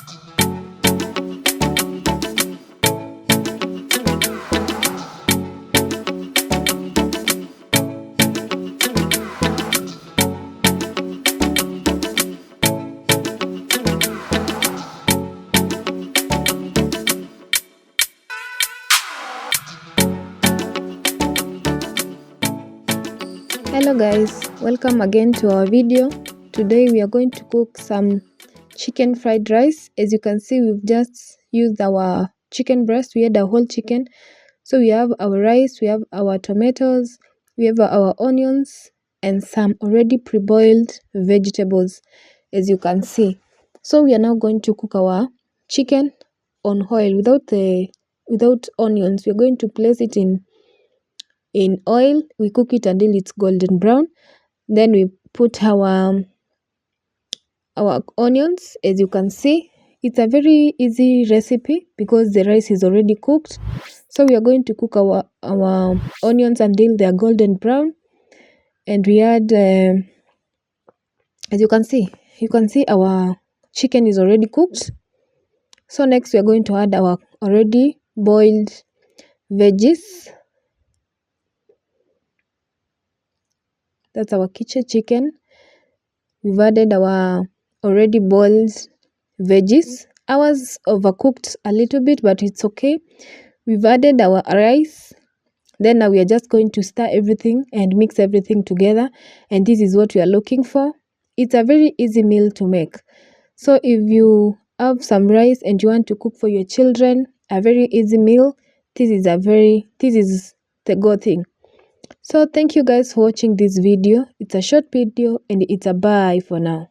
Hello guys, welcome again to our video. Today we are going to cook some chicken fried rice. As you can see, we've just used our chicken breast. We had a whole chicken. So we have our rice, we have our tomatoes, we have our onions and some already pre-boiled vegetables, as you can see. So we are now going to cook our chicken on oil without onions. We are going to place it in oil. We cook it until it's golden brown. Then we put our onions. As you can see, it's a very easy recipe because the rice is already cooked. So we are going to cook our onions until they are golden brown. And we add, as you can see our chicken is already cooked. So next we are going to add our already boiled veggies. That's our kitchen chicken. We've added our already boiled veggies. Ours overcooked a little bit, but it's okay. We've added our rice. Then now we are just going to stir everything and mix everything together. And this is what we are looking for. It's a very easy meal to make. So if you have some rice and you want to cook for your children, a very easy meal, this is the go thing. So thank you guys for watching this video. It's a short video and it's a bye for now.